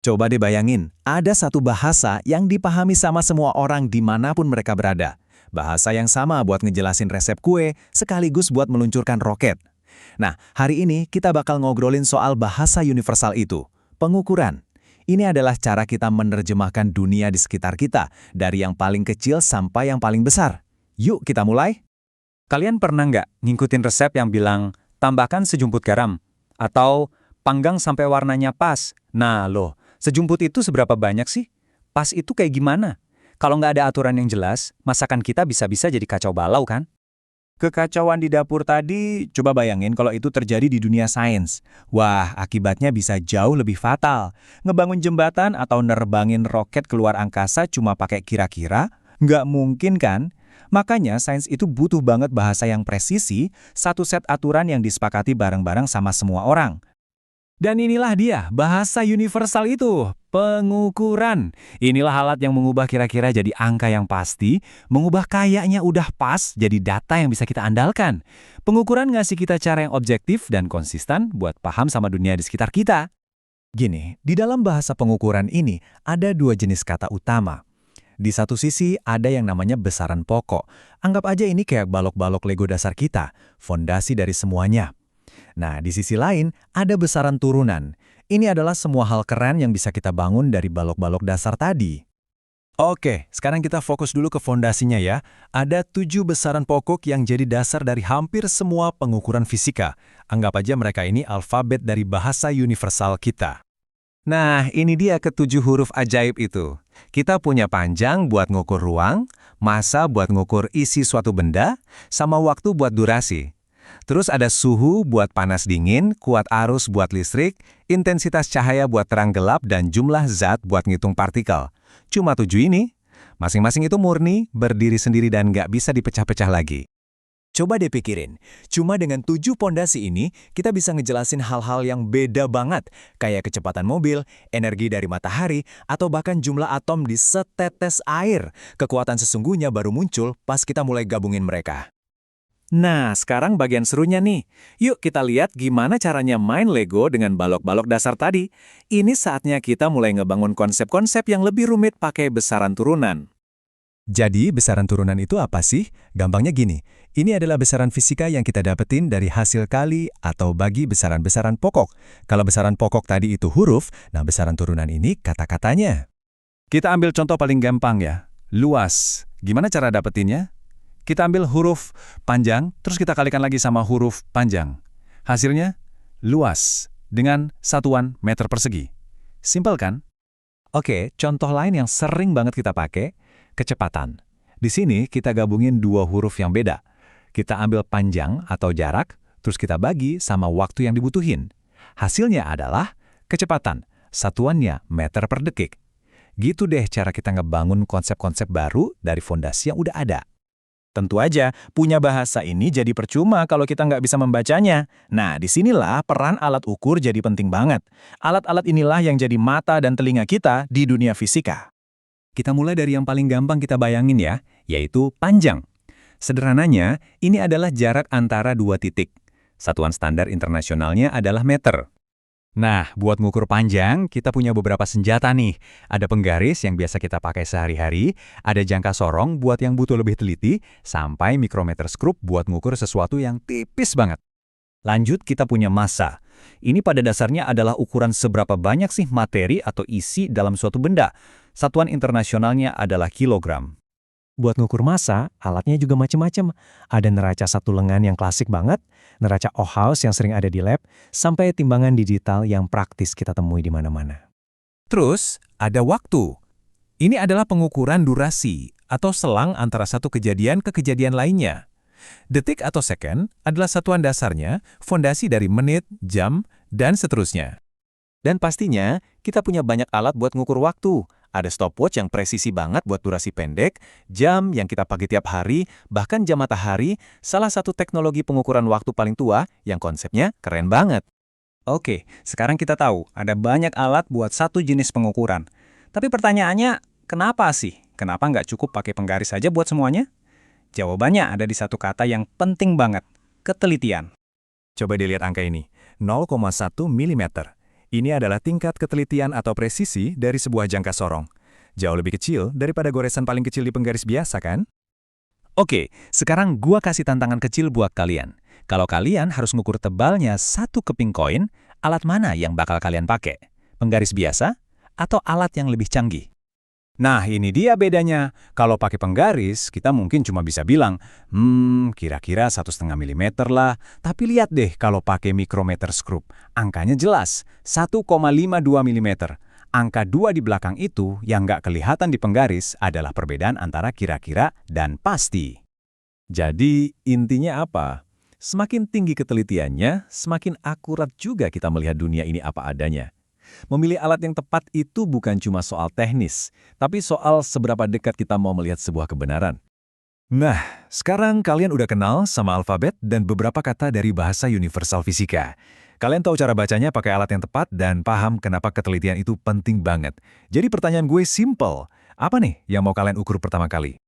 Coba deh bayangin, ada satu bahasa yang dipahami sama semua orang dimanapun mereka berada. Bahasa yang sama buat ngejelasin resep kue, sekaligus buat meluncurkan roket. Nah, hari ini kita bakal ngobrolin soal bahasa universal itu, pengukuran. Ini adalah cara kita menerjemahkan dunia di sekitar kita, dari yang paling kecil sampai yang paling besar. Yuk kita mulai. Kalian pernah nggak ngikutin resep yang bilang, tambahkan sejumput garam? Atau, panggang sampai warnanya pas? Nah loh, sejumput itu seberapa banyak sih? Pas itu kayak gimana? Kalau nggak ada aturan yang jelas, masakan kita bisa-bisa jadi kacau balau kan? Kekacauan di dapur tadi, coba bayangin kalau itu terjadi di dunia sains. Wah, akibatnya bisa jauh lebih fatal. Ngebangun jembatan atau nerbangin roket keluar angkasa cuma pakai kira-kira? Nggak mungkin kan? Makanya sains itu butuh banget bahasa yang presisi, satu set aturan yang disepakati bareng-bareng sama semua orang. Dan inilah dia, bahasa universal itu, pengukuran. Inilah alat yang mengubah kira-kira jadi angka yang pasti, mengubah kayaknya udah pas jadi data yang bisa kita andalkan. Pengukuran ngasih kita cara yang objektif dan konsisten buat paham sama dunia di sekitar kita. Gini, di dalam bahasa pengukuran ini ada dua jenis kata utama. Di satu sisi ada yang namanya besaran pokok. Anggap aja ini kayak balok-balok Lego dasar kita, fondasi dari semuanya. Nah, di sisi lain, ada besaran turunan. Ini adalah semua hal keren yang bisa kita bangun dari balok-balok dasar tadi. Oke, sekarang kita fokus dulu ke fondasinya ya. Ada 7 besaran pokok yang jadi dasar dari hampir semua pengukuran fisika. Anggap aja mereka ini alfabet dari bahasa universal kita. Nah, ini dia ketujuh huruf ajaib itu. Kita punya panjang buat ngukur ruang, massa buat ngukur isi suatu benda, sama waktu buat durasi. Terus ada suhu buat panas dingin, kuat arus buat listrik, intensitas cahaya buat terang gelap, dan jumlah zat buat ngitung partikel. Cuma 7 ini. Masing-masing itu murni, berdiri sendiri dan nggak bisa dipecah-pecah lagi. Coba deh pikirin, cuma dengan 7 pondasi ini, kita bisa ngejelasin hal-hal yang beda banget, kayak kecepatan mobil, energi dari matahari, atau bahkan jumlah atom di setetes air. Kekuatan sesungguhnya baru muncul pas kita mulai gabungin mereka. Nah, sekarang bagian serunya nih. Yuk kita lihat gimana caranya main Lego dengan balok-balok dasar tadi. Ini saatnya kita mulai ngebangun konsep-konsep yang lebih rumit pakai besaran turunan. Jadi, besaran turunan itu apa sih? Gampangnya gini, ini adalah besaran fisika yang kita dapetin dari hasil kali atau bagi besaran-besaran pokok. Kalau besaran pokok tadi itu huruf, nah besaran turunan ini kata-katanya. Kita ambil contoh paling gampang ya, luas. Gimana cara dapetinnya? Kita ambil huruf panjang, terus kita kalikan lagi sama huruf panjang. Hasilnya, luas, dengan satuan meter persegi. Simpel kan? Oke, contoh lain yang sering banget kita pakai, kecepatan. Di sini kita gabungin dua huruf yang beda. Kita ambil panjang atau jarak, terus kita bagi sama waktu yang dibutuhin. Hasilnya adalah kecepatan, satuannya meter per detik. Gitu deh cara kita ngebangun konsep-konsep baru dari fondasi yang udah ada. Tentu aja, punya bahasa ini jadi percuma kalau kita nggak bisa membacanya. Nah, disinilah peran alat ukur jadi penting banget. Alat-alat inilah yang jadi mata dan telinga kita di dunia fisika. Kita mulai dari yang paling gampang kita bayangin ya, yaitu panjang. Sederhananya, ini adalah jarak antara dua titik. Satuan standar internasionalnya adalah meter. Nah, buat ngukur panjang, kita punya beberapa senjata nih. Ada penggaris yang biasa kita pakai sehari-hari, ada jangka sorong buat yang butuh lebih teliti, sampai mikrometer skrup buat ngukur sesuatu yang tipis banget. Lanjut, kita punya massa. Ini pada dasarnya adalah ukuran seberapa banyak sih materi atau isi dalam suatu benda. Satuan internasionalnya adalah kilogram. Buat ngukur massa, alatnya juga macam-macam. Ada neraca satu lengan yang klasik banget, neraca Ohaus yang sering ada di lab, sampai timbangan digital yang praktis kita temui di mana-mana. Terus, ada waktu. Ini adalah pengukuran durasi atau selang antara satu kejadian ke kejadian lainnya. Detik atau second adalah satuan dasarnya, fondasi dari menit, jam, dan seterusnya. Dan pastinya, kita punya banyak alat buat ngukur waktu. Ada stopwatch yang presisi banget buat durasi pendek, jam yang kita pakai tiap hari, bahkan jam matahari, salah satu teknologi pengukuran waktu paling tua yang konsepnya keren banget. Oke, sekarang kita tahu ada banyak alat buat satu jenis pengukuran. Tapi pertanyaannya, kenapa sih? Kenapa nggak cukup pakai penggaris saja buat semuanya? Jawabannya ada di satu kata yang penting banget, ketelitian. Coba dilihat angka ini, 0,1 mm. Ini adalah tingkat ketelitian atau presisi dari sebuah jangka sorong. Jauh lebih kecil daripada goresan paling kecil di penggaris biasa, kan? Oke, sekarang gua kasih tantangan kecil buat kalian. Kalau kalian harus ngukur tebalnya satu keping koin, alat mana yang bakal kalian pakai? Penggaris biasa atau alat yang lebih canggih? Nah, ini dia bedanya. Kalau pakai penggaris, kita mungkin cuma bisa bilang, kira-kira 1,5 milimeter lah. Tapi lihat deh kalau pakai micrometer screw. Angkanya jelas, 1,52 milimeter. Angka 2 di belakang itu yang nggak kelihatan di penggaris adalah perbedaan antara kira-kira dan pasti. Jadi, intinya apa? Semakin tinggi ketelitiannya, semakin akurat juga kita melihat dunia ini apa adanya. Memilih alat yang tepat itu bukan cuma soal teknis, tapi soal seberapa dekat kita mau melihat sebuah kebenaran. Nah, sekarang kalian udah kenal sama alfabet dan beberapa kata dari bahasa universal fisika. Kalian tahu cara bacanya pakai alat yang tepat dan paham kenapa ketelitian itu penting banget. Jadi pertanyaan gue simple, apa nih yang mau kalian ukur pertama kali?